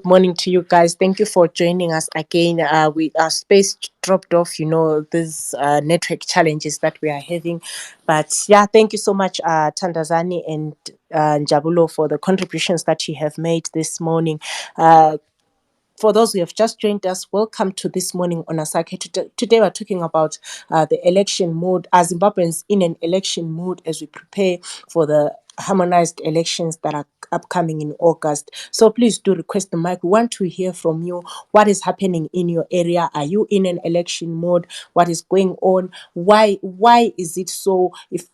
morning to you guys. Thank you for joining us again. Our space dropped off, these network challenges that we are having. But yeah, thank you so much, Tandazani and Njabulo, for the contributions that you have made this morning. For those who have just joined us, welcome to This Morning on Asake. Today we're talking about the election mood, as Zimbabweans in an election mood as we prepare for the harmonized elections that are upcoming in August. So please do request the mic. We want to hear from you. What is happening in your area? Are you in an election mode? What is going on? Why is it so? If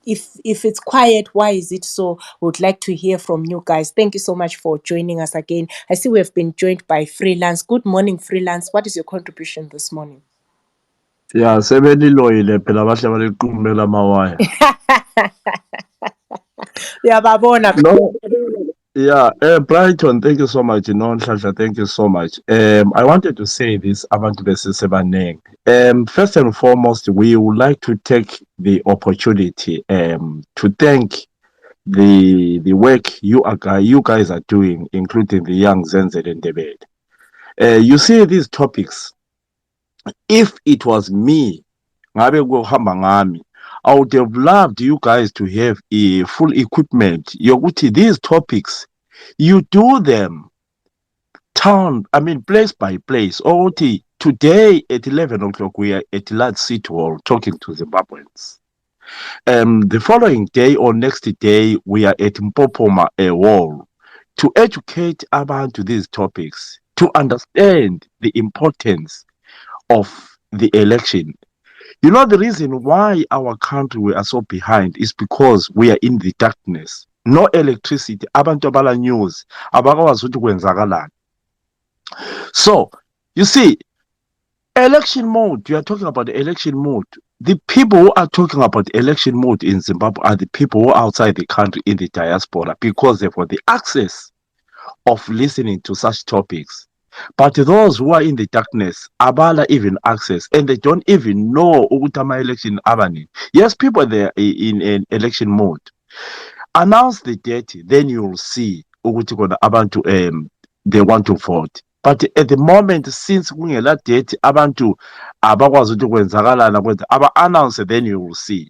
it's quiet, why is it so? We would like to hear from you guys. Thank you so much for joining us again. I see we have been joined by Freelance. Good morning, Freelance. What is your contribution this morning? Yeah, sebeliloyile phela bahle baliqumela amawaya. Yeah, Babona. No, yeah, Brighton, thank you so much. Nhlanhla, thank you so much. I wanted to say this abantu besisebaneng. First and foremost, we would like to take the opportunity to thank the work you guys are doing, including the young Zenzel and Debate. You see these topics. If it was me, ngabe kuhamba ngami, I would have loved you guys to have a full equipment. Yokuthi these topics, you do them place by place. Othi today at 11 o'clock we are at Large City Hall talking to Zimbabweans. The following day or next day we are at Mpopoma Hall to educate about these topics, to understand the importance of the election. You know, the reason why our country we are so behind is because we are in the darkness. No electricity, abantu abala news, abakwazi ukuthi kwenzakalani. So, you see, election mode, you are talking about the election mode. The people who are talking about election mode in Zimbabwe are the people who are outside the country in the diaspora because they've got the access of listening to such topics. But those who are in the darkness, abala even access, and they don't even know ukutama election abani. Yes, people there in an election mode. Announce the date, then you'll see ukuthi kona abantu they want to vote. But at the moment, since kungela date, abantu abakwazi ukuthi kwenzakalana kwenza aba-announce, then you will see.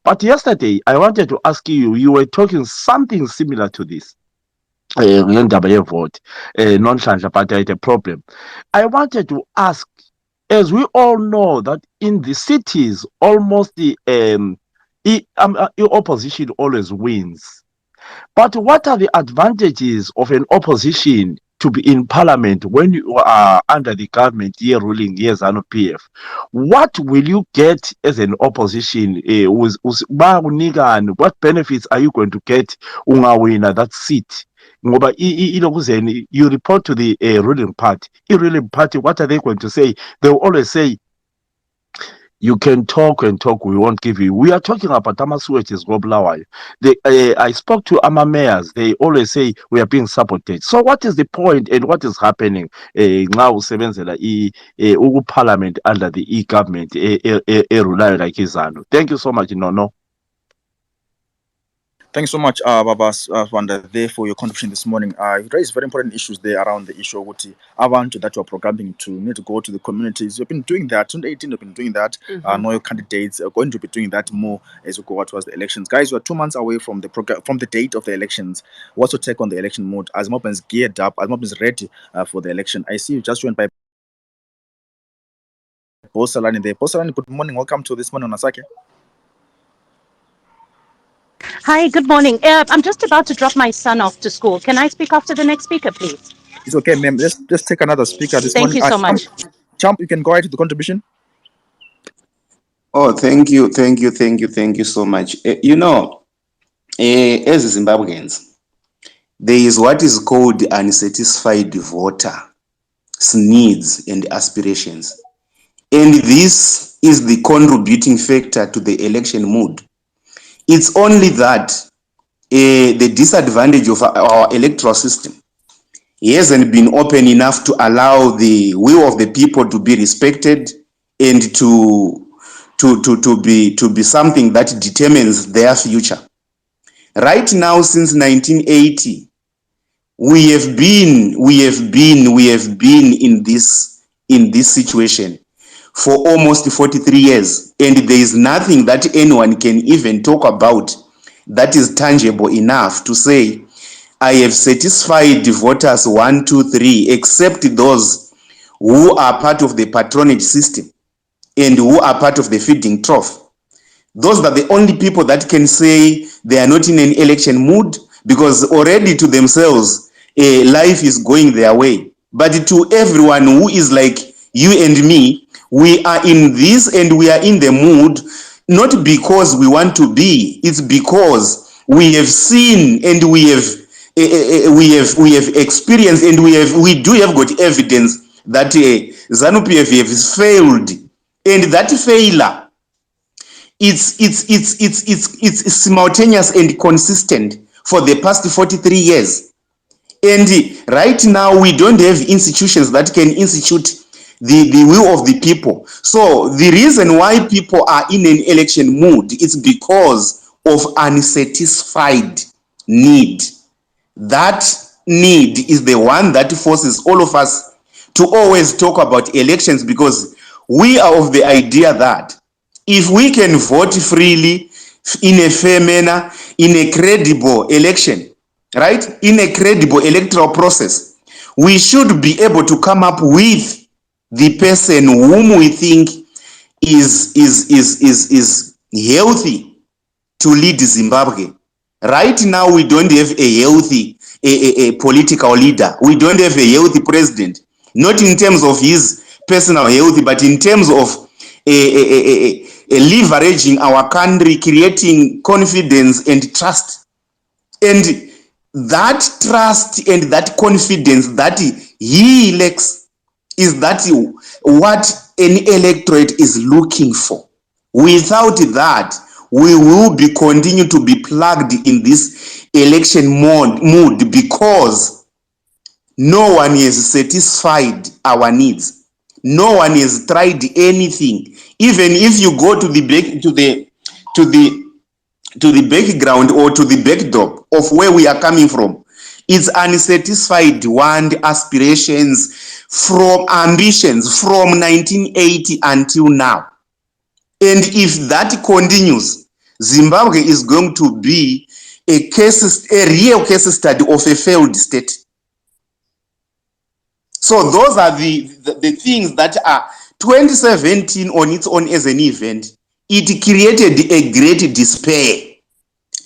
But yesterday, I wanted to ask you, you were talking something similar to this. Ngendaba yevote Nonhlanhla, but I had a problem. I wanted to ask, as we all know that in the cities almost the opposition always wins, but what are the advantages of an opposition to be in parliament when you are under the government year ruling years Zanu PF? What will you get as an opposition? What benefits are you going to get ungawina that seat? Ngoba you report to the ruling party. Ruling party, what are they going to say? They will always say, you can talk and talk, we won't give you. We are talking about Amaswetches Goblawai. I spoke to Ama mayors, they always say we are being sabotaged. So what is the point and what is happening now usebenzela parliament under the e-government rulayo like Zanu? Thank you so much, Nono. Thanks so much, Baba Wanda, there for your contribution this morning. You raised very important issues there around the issue of what abantu that you are programming to need to go to the communities. You've been doing that. 2018, you've been doing that. Know your candidates are going to be doing that more as we go towards the elections. Guys, we're 2 months away from the from the date of the elections. What's your take on the election mode? As Zimbabweans geared up, as Zimbabweans ready for the election. I see you just joined by Bosalani there. Bosalani, good morning. Welcome to This Morning on Asake. Hi, good morning. I'm just about to drop my son off to school. Can I speak after the next speaker, please? It's okay, ma'am. Let's just take another speaker this morning. Thank you so much. Champ, you can go ahead with the contribution. Oh, thank you so much. As Zimbabweans, there is what is called unsatisfied voter needs and aspirations. And this is the contributing factor to the election mood. It's only that the disadvantage of our electoral system hasn't been open enough to allow the will of the people to be respected and to be something that determines their future. Right now, since 1980, we have been in this situation for almost 43 years, and there is nothing that anyone can even talk about that is tangible enough to say, I have satisfied voters 1, 2, 3, except those who are part of the patronage system and who are part of the feeding trough. Those are the only people that can say they are not in an election mood, because already to themselves, life is going their way. But to everyone who is like you and me, we are in this and we are in the mood, not because we want to be, it's because we have seen and we have experienced, and we do have got evidence that Zanu PF has failed, and that failure, it's simultaneous and consistent for the past 43 years. And right now we don't have institutions that can institute the will of the people. So the reason why people are in an election mood is because of unsatisfied need. That need is the one that forces all of us to always talk about elections, because we are of the idea that if we can vote freely, in a fair manner, in a credible election, right, in a credible electoral process, we should be able to come up with the person whom we think is healthy to lead Zimbabwe. Right now, we don't have a healthy a political leader. We don't have a healthy president, not in terms of his personal health, but in terms of leveraging our country, creating confidence and trust. And that trust and that confidence that he lacks is that what an electorate is looking for. Without that, we will be continue to be plugged in this election mood, because no one has satisfied our needs. No one has tried anything. Even if you go to the background or to the backdrop of where we are coming from, it's unsatisfied want, aspirations, from ambitions from 1980 until now. And if that continues, Zimbabwe is going to be a real case study of a failed state. So those are the things that are 2017 on its own as an event. It created a great despair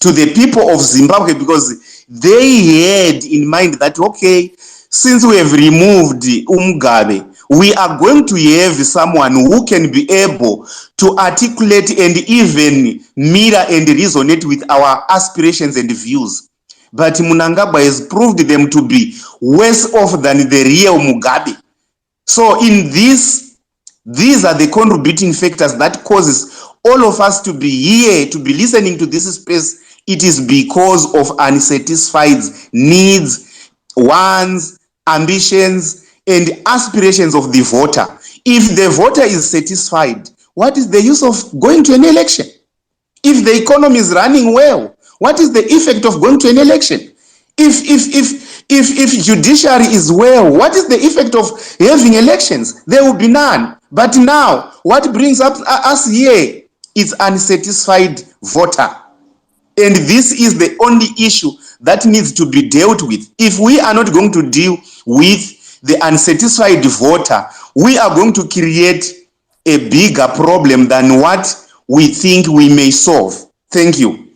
to the people of Zimbabwe, because they had in mind that, okay, since we have removed Mugabe, we are going to have someone who can be able to articulate and even mirror and resonate with our aspirations and views. But Mnangagwa has proved them to be worse off than the real Mugabe. So in this, these are the contributing factors that causes all of us to be here, to be listening to this space. It is because of unsatisfied needs, wants, ambitions, and aspirations of the voter. If the voter is satisfied, what is the use of going to an election? If the economy is running well, what is the effect of going to an election? If judiciary is well, what is the effect of having elections? There will be none. But now, what brings up us here is unsatisfied voter. And this is the only issue that needs to be dealt with. If we are not going to deal with the unsatisfied voter, we are going to create a bigger problem than what we think we may solve. Thank you.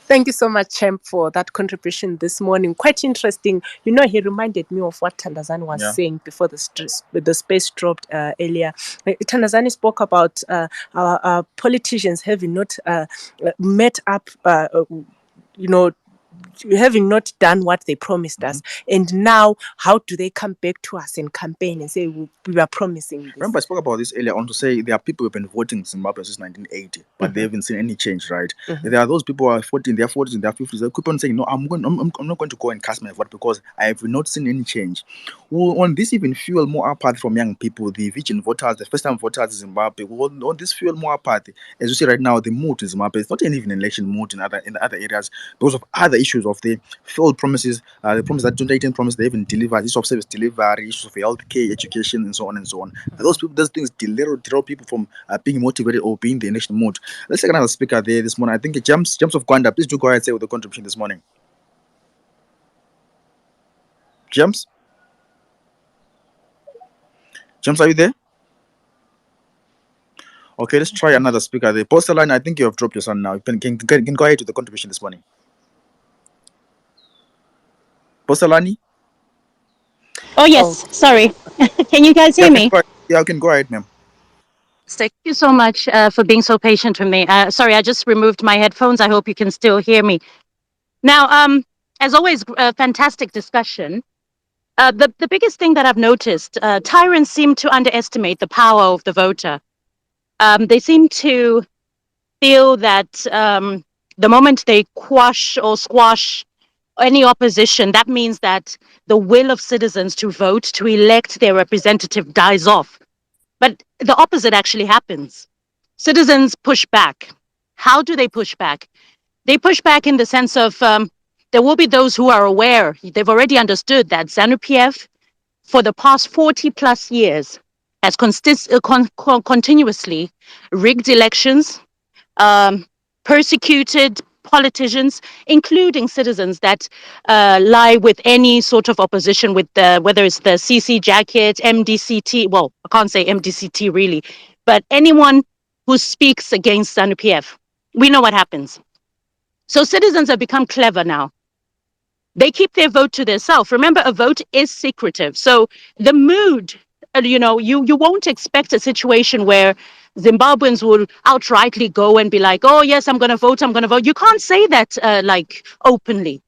Thank you so much, Champ, for that contribution this morning. Quite interesting. You know, he reminded me of what Tandazani was saying before the space dropped earlier. Tandazani spoke about our politicians having not met up, having not done what they promised us. And now, how do they come back to us and campaign and say, we are promising this? Remember, I spoke about this earlier on to say there are people who have been voting in Zimbabwe since 1980, but they haven't seen any change, right? There are those people who are 40 in their 40s, in their 50s. They keep on saying, no, I'm not going to go and cast my vote because I have not seen any change. Will this even fuel more apathy from young people, the virgin voters, the first time voters in Zimbabwe? Will this fuel more apathy? As you see right now, the mood in Zimbabwe is not even an election mood in other areas because of other issues of the failed promises, the promise that 2018 promise they even delivered, issues of service delivery, issues of healthcare, education, and so on and so on. Those things derail people from being motivated or being the election mood. Let's take another speaker there this morning. I think James of Gwanda. Please do go ahead and say with the contribution this morning. James, are you there? Okay, let's try another speaker there. Posteline, I think you have dropped your son now. You can go ahead with the contribution this morning. Postelani? Oh, Oh, yes. Sorry. Can you guys Yeah, hear me? you can go ahead, ma'am. Thank you so much for being so patient with me. Sorry, I just removed my headphones. I hope you can still hear me. Now, as always, fantastic discussion. The biggest thing that I've noticed, tyrants seem to underestimate the power of the voter. They seem to feel that the moment they quash or squash any opposition, that means that the will of citizens to vote, to elect their representative dies off. But the opposite actually happens. Citizens push back. How do they push back? They push back in the sense of there will be those who are aware. They've already understood that ZANU-PF, for the past 40 plus years, has continuously rigged elections, um, persecuted politicians, including citizens that lie with any sort of opposition, with whether it's the CC jacket, MDCT. Well, I can't say MDCT really, but anyone who speaks against ZANU-PF. We know what happens. So citizens have become clever now. They keep their vote to themselves. Remember, a vote is secretive. So the mood, you won't expect a situation where Zimbabweans will outrightly go and be like, oh, yes, I'm going to vote. I'm going to vote. You can't say that like openly,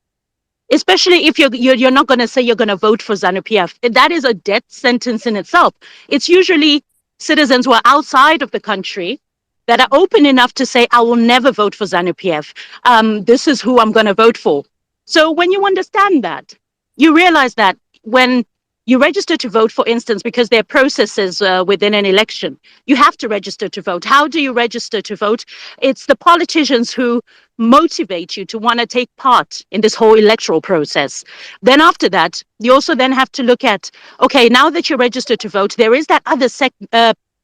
especially if you're not going to say you're going to vote for ZANU-PF. That is a death sentence in itself. It's usually citizens who are outside of the country that are open enough to say, I will never vote for ZANU-PF. This is who I'm going to vote for. So when you understand that, you realize that when you register to vote, for instance, because there are processes within an election, you have to register to vote. How do you register to vote? It's the politicians who motivate you to want to take part in this whole electoral process. Then after that, you also then have to look at, okay, now that you're registered to vote, there is that other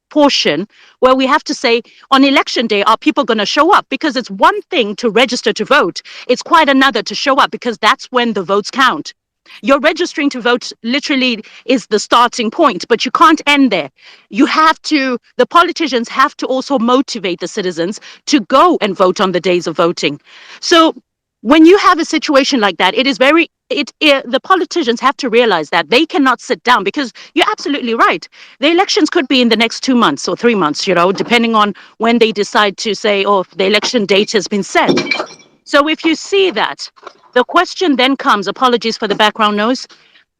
portion where we have to say on election day, are people going to show up? Because it's one thing to register to vote. It's quite another to show up, because that's when the votes count. You're registering to vote literally is the starting point, but you can't end there. The politicians have to also motivate the citizens to go and vote on the days of voting. So when you have a situation like that, the politicians have to realize that they cannot sit down, because you're absolutely right. The elections could be in the next 2 months or 3 months, depending on when they decide to say, oh, the election date has been set. So if you see that, the question then comes, apologies for the background noise,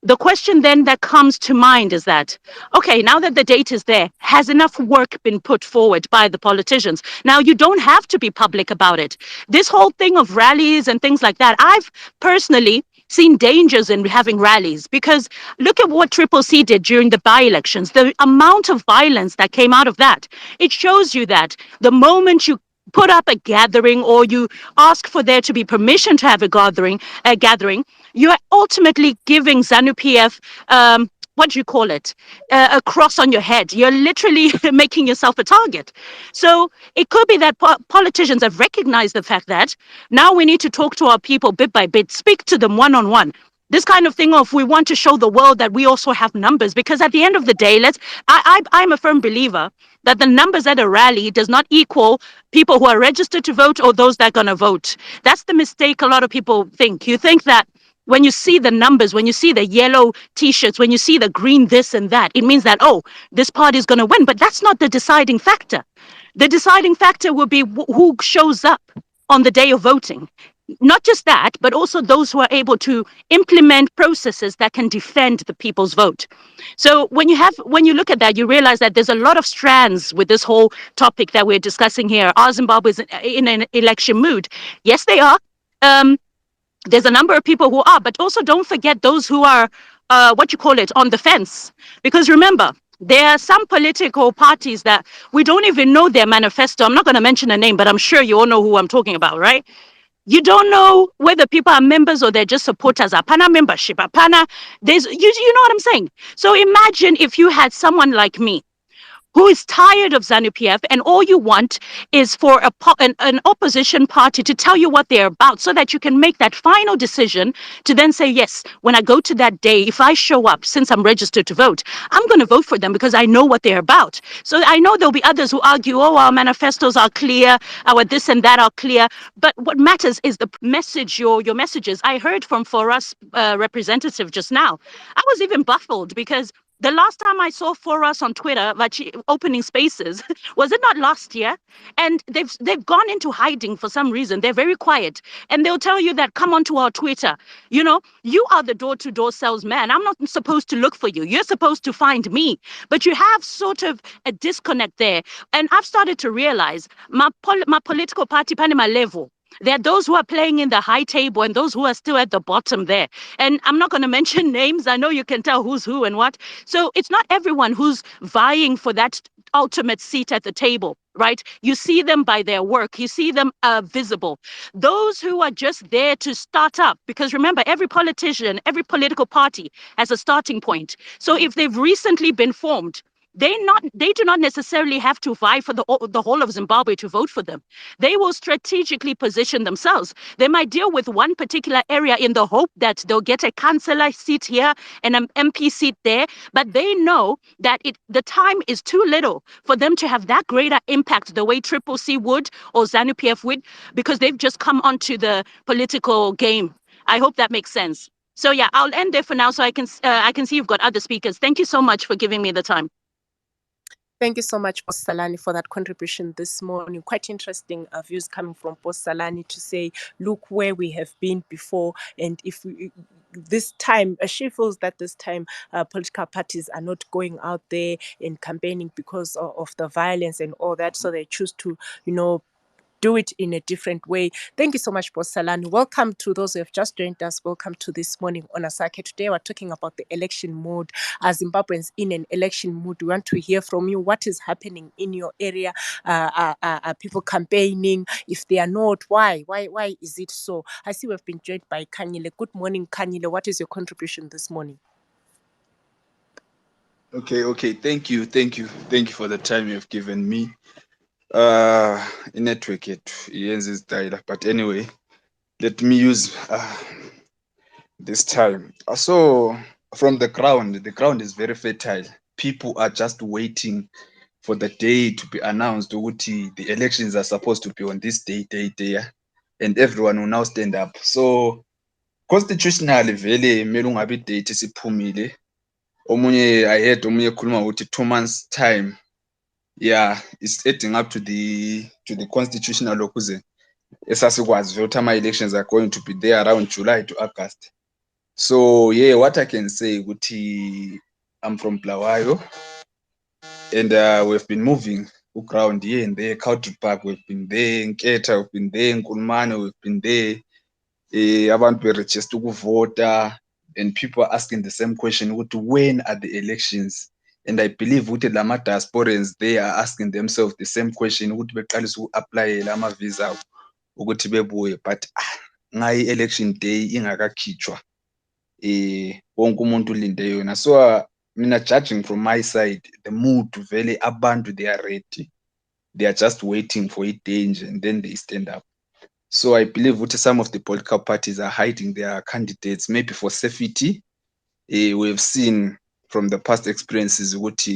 the question then that comes to mind is that, okay, now that the date is there, has enough work been put forward by the politicians? Now, you don't have to be public about it. This whole thing of rallies and things like that, I've personally seen dangers in having rallies, because look at what Triple C did during the by-elections, the amount of violence that came out of that. It shows you that the moment you put up a gathering, or you ask for there to be permission to have a gathering, you are ultimately giving ZANU-PF, what do you call it, a cross on your head. You're literally making yourself a target. So it could be that politicians have recognized the fact that now we need to talk to our people bit by bit, speak to them one-on-one. This kind of thing of, we want to show the world that we also have numbers, because at the end of the day, I'm a firm believer that the numbers at a rally does not equal people who are registered to vote or those that are going to vote. That's the mistake a lot of people think. You think that when you see the numbers, when you see the yellow T-shirts, when you see the green this and that, it means that, oh, this party is going to win. But that's not the deciding factor. The deciding factor will be who shows up on the day of voting. Not just that, but also those who are able to implement processes that can defend the people's vote. So when you look at that, you realize that there's a lot of strands with this whole topic that we're discussing here. Are Zimbabweans in an election mood? Yes, they are. There's a number of people who are, but also don't forget those who are what you call it, on the fence. Because remember, there are some political parties that we don't even know their manifesto. I'm not going to mention a name, but I'm sure you all know who I'm talking about, right? You don't know whether people are members or they're just supporters. Apana membership, apana. You know what I'm saying? So imagine if you had someone like me who is tired of ZANU PF, and all you want is for an opposition party to tell you what they're about so that you can make that final decision to then say, yes, when I go to that day, if I show up, since I'm registered to vote, I'm going to vote for them because I know what they're about. So I know there'll be others who argue, oh, our manifestos are clear, our this and that are clear. But what matters is the message, your messages. I heard from For Us representative just now. I was even baffled because the last time I saw For Us on Twitter, like opening spaces, was it not last year? And they've gone into hiding for some reason. They're very quiet, and they'll tell you that come onto our Twitter. You know, you are the door-to-door salesman. I'm not supposed to look for you. You're supposed to find me. But you have sort of a disconnect there, and I've started to realize my political party, my level. There are those who are playing in the high table and those who are still at the bottom there. And I'm not going to mention names. I know you can tell who's who and what. So it's not everyone who's vying for that ultimate seat at the table, right? You see them by their work. You see them visible. Those who are just there to start up, because remember, every politician, every political party has a starting point. So if they've recently been formed, they do not necessarily have to vie for the whole of Zimbabwe to vote for them. They will strategically position themselves. They might deal with one particular area in the hope that they'll get a councillor seat here and an MP seat there, but they know that the time is too little for them to have that greater impact the way Triple C would or ZANU PF would, because they've just come onto the political game. I hope that makes sense. So yeah, I'll end there for now so I can see you've got other speakers. Thank you so much for giving me the time. Thank you so much, Boss Salani, for that contribution this morning. Quite interesting views coming from Boss Salani to say, look where we have been before, and if we, this time, she feels that this time political parties are not going out there and campaigning because of the violence and all that, so they choose to, do it in a different way. Thank you so much, Boss Salani. Welcome to those who have just joined us. Welcome to this morning on Asake. Today we're talking about the election mood. As Zimbabweans in an election mood, we want to hear from you. What is happening in your area? Are people campaigning? If they are not, why? Why is it so? I see we've been joined by Kanyile. Good morning, Kanyile. What is your contribution this morning? Okay. Thank you for the time you've given me. Network is died, but anyway, let me use this time. So from the ground is very fertile. People are just waiting for the day to be announced. The elections are supposed to be on this day, and everyone will now stand up. So constitutionally, vele kumele ungabi date isiphumile. Omunye I heard omunye khuluma ukuthi 2 months time. Yeah, it's adding up to the constitutional law kuze esasikwazi ukuthi ama-elections are going to be there around July to August. So yeah, what I can say ukuthi I'm from Blawayo, and we've been moving ground here and there. Country Park, we've been there. Nketha, we've been there. Nkulumane, we've been there. Abantu beregister ukuvota, and people are asking the same question ukuthi when are the elections? And I believe ukuthi lama diasporans, they are asking themselves the same question ukuthi beqalisa uku-applyela ama-visa ukuthi bebuye, but ngayi election day ingakakhitshwa wonke umuntu ulinde yona. So mina, judging from my side, the mood vele abantu, they are ready, they are just waiting for it danger and then they stand up. So I believe what some of the political parties are hiding their candidates, maybe for safety. We've seen from the past experiences what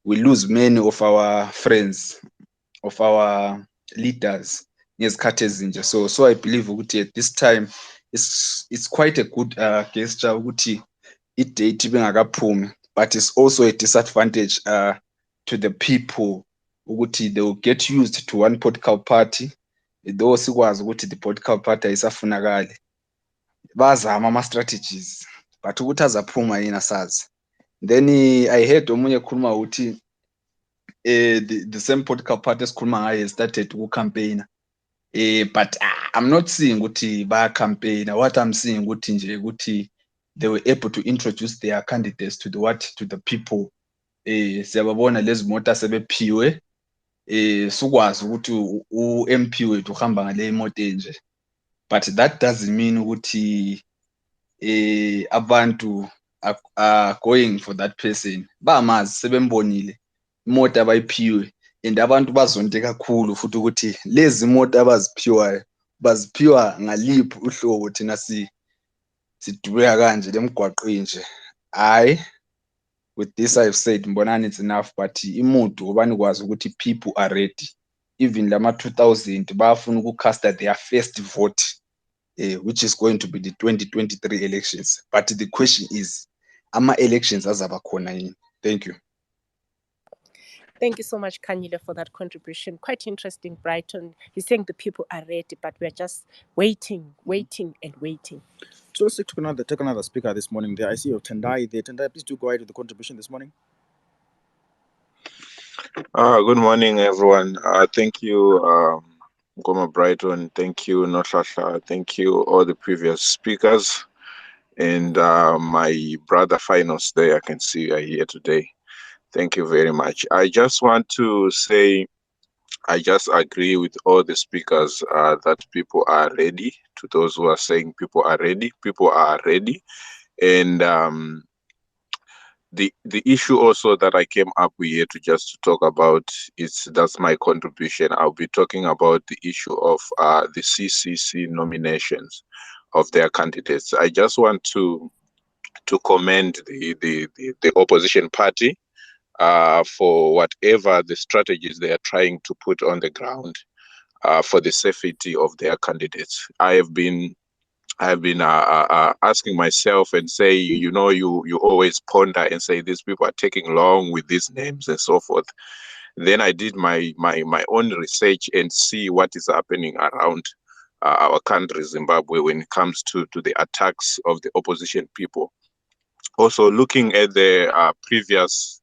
we lose many of our friends, of our leaders. So I believe at this time it's quite a good gesture ukuthi i-date ibingakaphumi, but it's also a disadvantage to the people ukuthi they will get used to one political party, though sikwazi ukuthi the political party ayisafunakali, bazama ama-strategies, but ukuthi azaphuma yini asazi. Then I heard omunye khuluma ukuthi the same political party esikhuluma ngayo started ukucampaigna, but I'm not seeing ukuthi baya-campaigna. What I'm seeing ukuthi nje ukuthi they were able to introduce their candidates to the people. Siyababona lezi moto asebephiwe sukwazi ukuthi u-MP wethu uhamba ngale moto enje, but that doesn't mean ukuthi abantu are going for that person. Bamazi sebembonile imoto abayiphiwe, and abantu bazonde kakhulu futhi ukuthi lezi moto abaziphiwayo baziphiwa ngaliphi uhlobo thina sidubeka kanje lemgwaqweni nje. Hayi, with this I've said mbonani it's enough, but imoto ngoba nikwazi ukuthi people are ready. Even lama 2000 bafuna ukucasta their first vote, which is going to be the 2023 elections. But the question is, ama-elections azaba khona yini? Thank you. Thank you so much, Kanyile, for that contribution. Quite interesting, Brighton. He's saying the people are ready, but we're just waiting. So let's take another speaker this morning. There, I see your Tendai there. Tendai, please do go ahead with the contribution this morning. Good morning, everyone. Thank you, Ngoma Brighton. Thank you, Noshasha. Thank you, all the previous speakers. And my brother Finos there, I can see you are here today. Thank you very much. I just want to say, I just agree with all the speakers that people are ready. To those who are saying people are ready, And the issue also that I came up with here to talk about that's my contribution. I'll be talking about the issue of the CCC nominations of their candidates. I just want to commend the opposition party for whatever the strategies they are trying to put on the ground for the safety of their candidates. I have been asking myself and say, you always ponder and say these people are taking long with these names and so forth. Then I did my own research and see what is happening around our country, Zimbabwe, when it comes to the attacks of the opposition people. Also, looking at the previous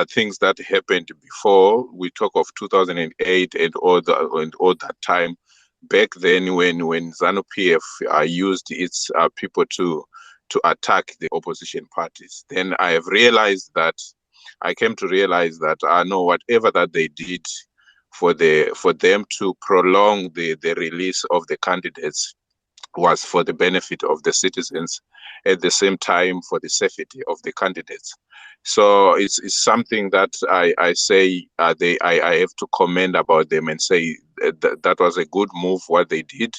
things that happened before, we talk of 2008 and all that time. Back then, when Zanu PF used its people to attack the opposition parties, then I came to realize that no, whatever that they did for them to prolong the release of the candidates was for the benefit of the citizens, at the same time for the safety of the candidates. So it's something that I say I have to comment about them and say that was a good move what they did,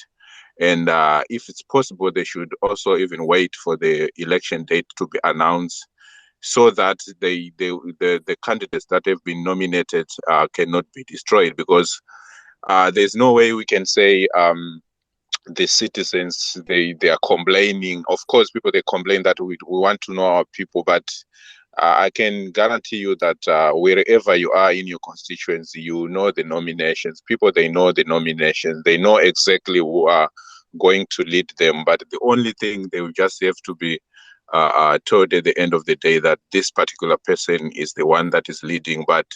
and if it's possible they should also even wait for the election date to be announced, so that the candidates that have been nominated cannot be destroyed, because there's no way we can say the citizens they are complaining. Of course, people they complain that we want to know our people, but I can guarantee you that wherever you are in your constituency, you know the nominations. People they know the nominations. They know exactly who are going to lead them. But the only thing they will just have to be told at the end of the day that this particular person is the one that is leading. But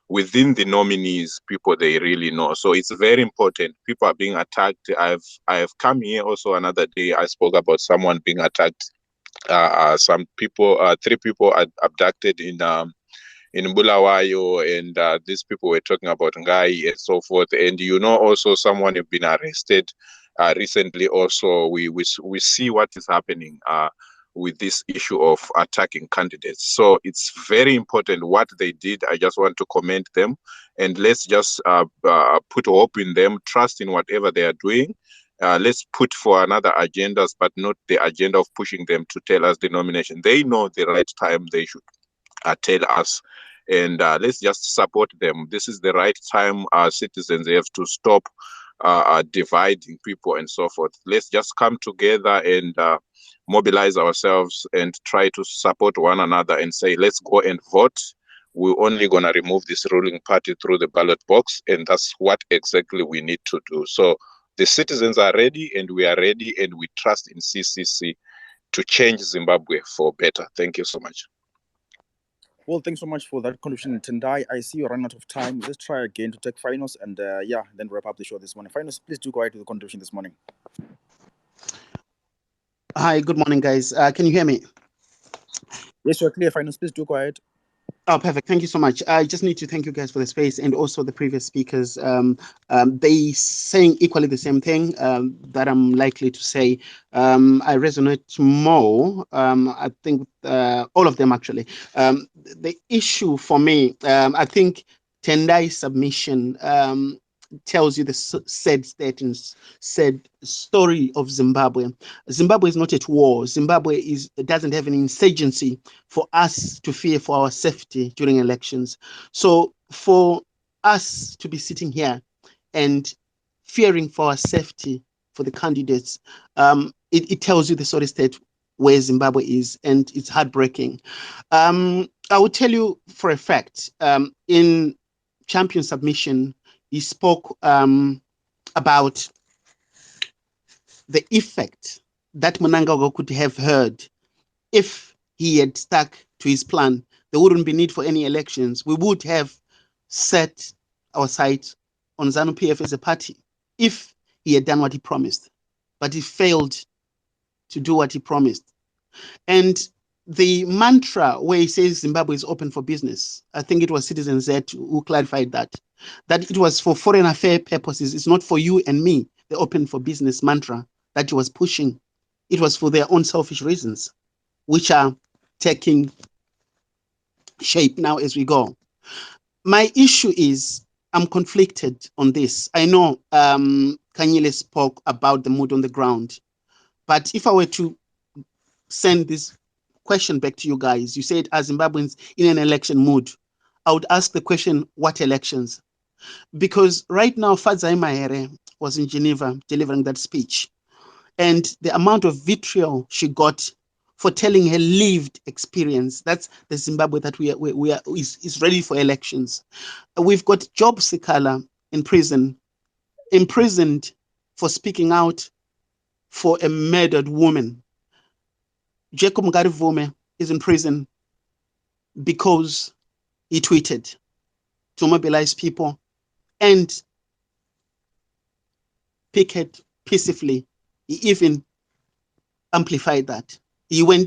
within the nominees, people they really know. So it's very important. People are being attacked. I have come here also another day. I spoke about someone being attacked. Some people, 3 people are abducted in Bulawayo, and these people were talking about Ngai and so forth. And also someone have been arrested recently. Also, we see what is happening with this issue of attacking candidates. So it's very important what they did. I just want to commend them, and let's just put hope in them, trust in whatever they are doing. Let's put for another agendas, but not the agenda of pushing them to tell us the nomination. They know the right time they should tell us, and let's just support them. This is the right time. Citizens have to stop dividing people and so forth. Let's just come together and mobilize ourselves and try to support one another and say, let's go and vote. We're only going to remove this ruling party through the ballot box, and that's what exactly we need to do. So the citizens are ready, and we are ready, and we trust in CCC to change Zimbabwe for better. Thank you so much. Well, thanks so much for that contribution, Tendai. I see you're running out of time. Let's try again to take finals and then wrap up the show this morning. Finals, please do go ahead with the contribution this morning. Hi, good morning, guys. Can you hear me? Yes, you're clear. Finance, please do go ahead. Oh, perfect. Thank you so much. I just need to thank you guys for the space and also the previous speakers. They saying equally the same thing that I'm likely to say. I resonate more. I think all of them actually. The issue for me, I think Tendai submission tells you the said statements, said story of Zimbabwe. Zimbabwe is not at war. Zimbabwe doesn't have an insurgency for us to fear for our safety during elections. So for us to be sitting here and fearing for our safety for the candidates, it tells you the sort of state where Zimbabwe is, and it's heartbreaking. I will tell you for a fact, in champion submission, he spoke about the effect that Mnangagwa could have heard if he had stuck to his plan. There wouldn't be need for any elections. We would have set our sight on Zanu PF as a party if he had done what he promised. But he failed to do what he promised. And the mantra where he says Zimbabwe is open for business, I think it was Citizen Z who clarified that it was for foreign affair purposes. It's not for you and me, the open for business mantra that he was pushing. It was for their own selfish reasons, which are taking shape now as we go. My issue is I'm conflicted on this. I know Kanyile spoke about the mood on the ground, but if I were to send this question back to you guys, you said as Zimbabweans in an election mood, I would ask the question, what elections? Because right now, Fadzai Mahere was in Geneva delivering that speech. And the amount of vitriol she got for telling her lived experience, that's the Zimbabwe that we are is ready for elections. We've got Job Sikala in prison, imprisoned for speaking out for a murdered woman. Jacob Ngarivume is in prison because he tweeted to mobilize people and picket peacefully. He even amplified that.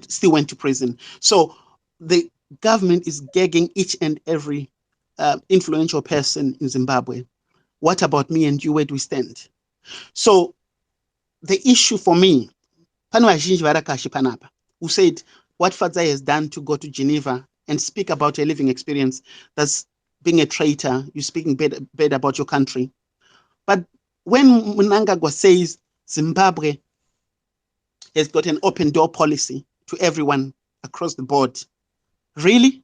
Still went to prison. So the government is gagging each and every influential person in Zimbabwe. What about me and you? Where do we stand? So the issue for me, Pano Vazhinji Varakashi Panapa, who said what Fadzai has done to go to Geneva and speak about a living experience, that's being a traitor, you're speaking bad about your country. But when Mnangagwa says Zimbabwe has got an open door policy to everyone across the board, really?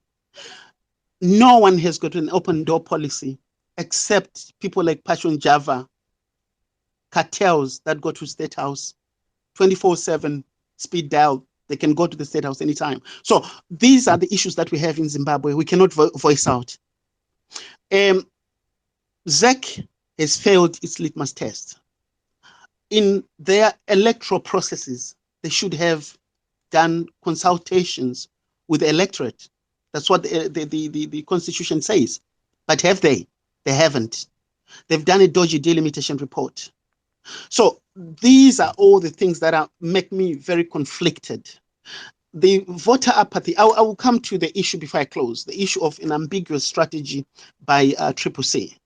No one has got an open door policy except people like Pashon Java, cartels that go to State House 24/7 speed dial. They can go to the State House anytime. So these are the issues that we have in Zimbabwe. We cannot voice out. ZEC has failed its litmus test. In their electoral processes, they should have done consultations with the electorate. That's what the Constitution says. But have they? They haven't. They've done a dodgy delimitation report. So these are all the things that make me very conflicted. The voter apathy, I will come to the issue before I close, the issue of an ambiguous strategy by Triple C.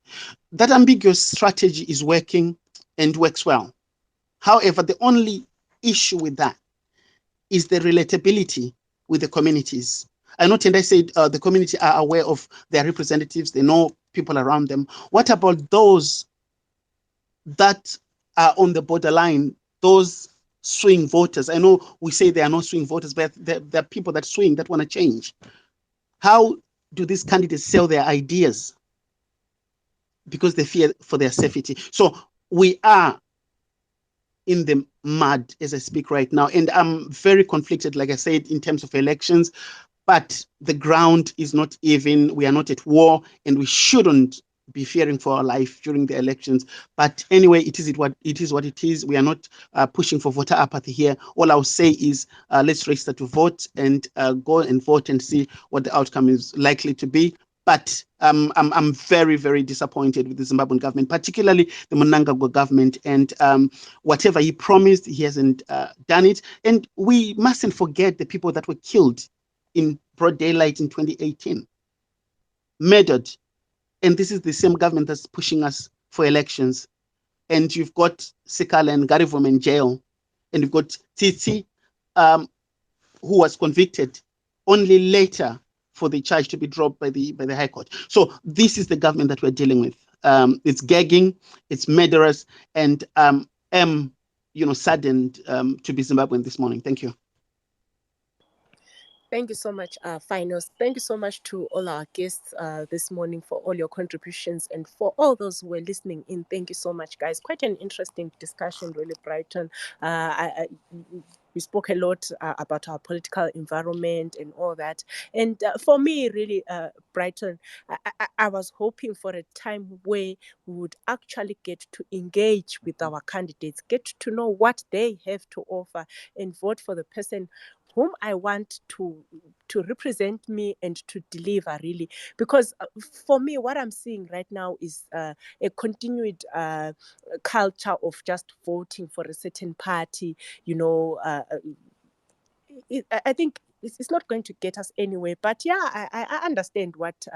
That ambiguous strategy is working and works well. However, the only issue with that is the relatability with the communities. I know Tendai said the community are aware of their representatives, they know people around them. What about those that are on the borderline, those swing voters? I know we say they are not swing voters, but there are people that swing, that want to change. How do these candidates sell their ideas? Because they fear for their safety. So we are in the mud as I speak right now. And I'm very conflicted, like I said, in terms of elections, but the ground is not even, we are not at war, and we shouldn't be fearing for our life during the elections. But anyway, it is what it is. We are not pushing for voter apathy here. All I'll say is let's register to vote and go and vote and see what the outcome is likely to be. But I'm very, very disappointed with the Zimbabwean government, particularly the Mnangagwa government. And whatever he promised, he hasn't done it. And we mustn't forget the people that were killed in broad daylight in 2018, murdered. And this is the same government that's pushing us for elections. And you've got Sikala and Garivom in jail. And you've got Titi, who was convicted only later for the charge to be dropped by the High Court. So this is the government that we're dealing with. It's gagging, it's murderous, and am saddened to be Zimbabwean this morning. Thank you. Thank you so much, Finals. Thank you so much to all our guests this morning for all your contributions, and for all those who were listening in. Thank you so much, guys. Quite an interesting discussion, really, Brighton. We spoke a lot about our political environment and all that. And for me, really, Brighton, I was hoping for a time where we would actually get to engage with our candidates, get to know what they have to offer, and vote for the person whom I want to represent me and to deliver, really. Because for me, what I'm seeing right now is a continued culture of just voting for a certain party. I think it's not going to get us anywhere. But yeah, I understand what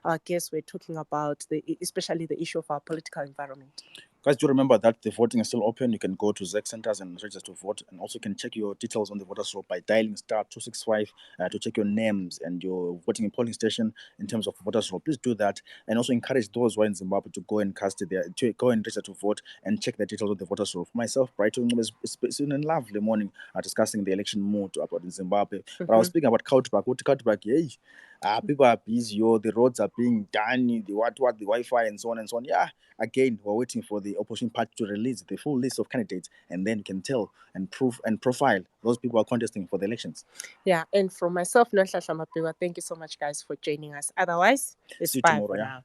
our guests were talking about, especially the issue of our political environment. Guys, do remember that the voting is still open. You can go to ZEC centers and register to vote, and also can check your details on the voters roll by dialing *265 to check your names and your voting in polling station in terms of voters roll. Please do that, and also encourage those who are in Zimbabwe to go and go and register to vote and check the details of the voters roll. For myself, Brighton, it's been a lovely morning discussing the election mood about in Zimbabwe. But I was speaking about Kautbach. What Kautbach? Hey, people are busy. The roads are being done. The the Wi-Fi and so on and so on. Yeah. Again, we're waiting for the opposition party to release the full list of candidates, and then you can tell and prove and profile those people who are contesting for the elections. Yeah, and from myself, Nanhla Mapiwa, thank you so much, guys, for joining us. Otherwise, it's See you bye tomorrow, for yeah. now.